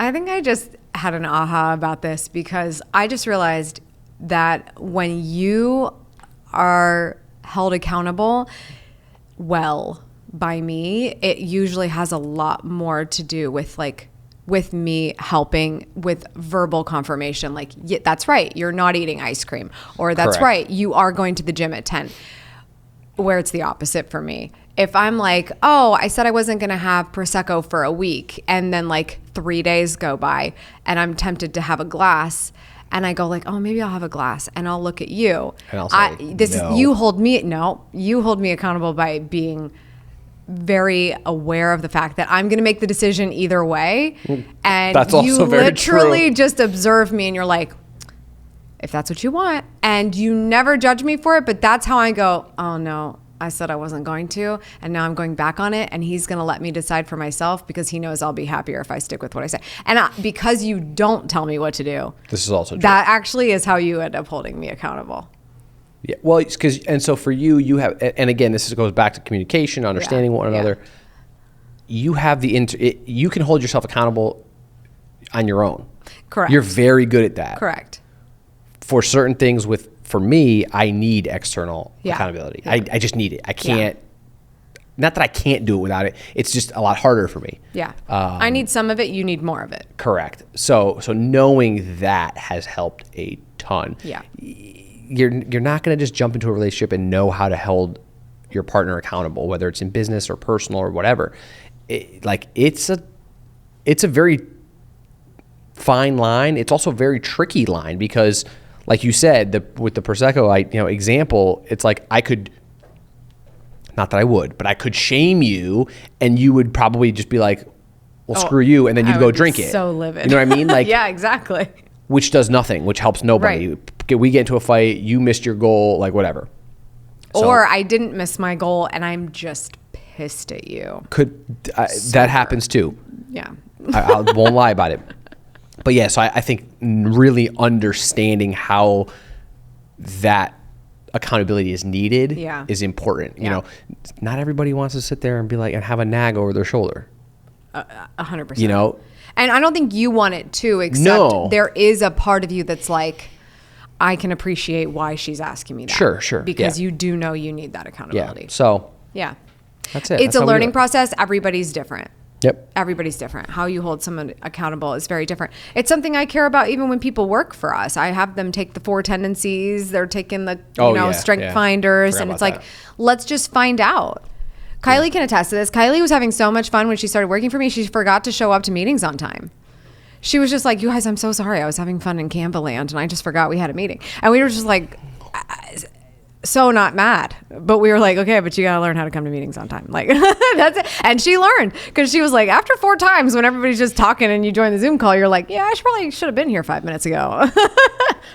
I think I just had an aha about this because I just realized that when you are held accountable by me, it usually has a lot more to do with with me helping with verbal confirmation. Like, yeah, that's right, you're not eating ice cream. Or that's right, you are going to the gym at 10. Where it's the opposite for me. If I'm like, oh, I said I wasn't going to have Prosecco for a week, and then 3 days go by and I'm tempted to have a glass, and I go oh, maybe I'll have a glass, and I'll look at you. And I'll say, no. You hold me accountable by being very aware of the fact that I'm going to make the decision either way. And that's also you very literally true. just observe me and you're like, if that's what you want, and you never judge me for it, but that's how I go, oh no, I said I wasn't going to, and now I'm going back on it, and he's going to let me decide for myself because he knows I'll be happier if I stick with what I say. And because you don't tell me what to do. This is also true. That actually is how you end up holding me accountable. Yeah, well, so for you have, and again, this goes back to communication, understanding one another. You have you can hold yourself accountable on your own. Correct. You're very good at that. Correct. For certain things for me, I need external accountability. Yeah. I just need it. I can't, not that I can't do it without it. It's just a lot harder for me. Yeah. I need some of it. You need more of it. Correct. So knowing that has helped a ton. Yeah. You're not going to just jump into a relationship and know how to hold your partner accountable, whether it's in business or personal or whatever. It's a very fine line. It's also a very tricky line because, like you said, with the Prosecco example, it's I could, not that I would, but I could shame you, and you would probably just be like, well, screw you, and then you'd go drink it. So livid. You know what I mean? Yeah, exactly. Which does nothing, which helps nobody. Right. We get into a fight, you missed your goal, whatever. Or I didn't miss my goal and I'm just pissed at you. That happens too. Yeah. I won't lie about it. But yeah, so I think really understanding how that accountability is needed is important. You know, not everybody wants to sit there and be and have a nag over their shoulder. 100%. You know? And I don't think you want it too, except there is a part of you that's I can appreciate why she's asking me that. Sure. Because you do know you need that accountability. Yeah. So that's it. It's a learning process. Everybody's different. Yep. Everybody's different. How you hold someone accountable is very different. It's something I care about even when people work for us. I have them take the 4 tendencies. They're taking the strength finders. And it's let's just find out. Kylie can attest to this. Kylie was having so much fun when she started working for me. She forgot to show up to meetings on time. She was just like, you guys, I'm so sorry. I was having fun in Canva land and I just forgot we had a meeting. And we were just so not mad. But we were okay, but you got to learn how to come to meetings on time. That's it. And she learned because she was after 4 times when everybody's just talking and you join the Zoom call, you're yeah, I probably should have been here 5 minutes ago.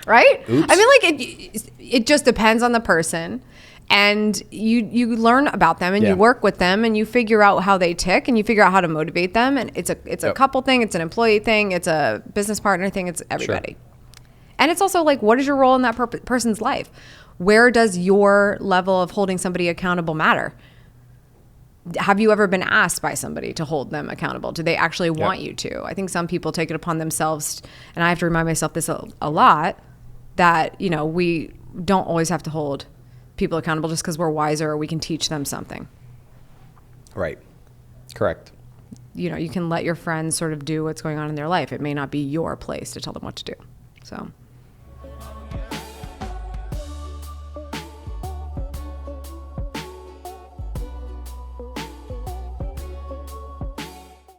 Right? Oops. I mean, it just depends on the person. And you learn about them and you work with them and you figure out how they tick and you figure out how to motivate them. And it's a couple thing, it's an employee thing, it's a business partner thing, it's everybody. Sure. And it's also what is your role in that person's life? Where does your level of holding somebody accountable matter? Have you ever been asked by somebody to hold them accountable? Do they actually want you to? I think some people take it upon themselves, and I have to remind myself this a lot, that we don't always have to hold people accountable just because we're wiser or we can teach them something. Right. Correct. You can let your friends sort of do what's going on in their life. It may not be your place to tell them what to do. So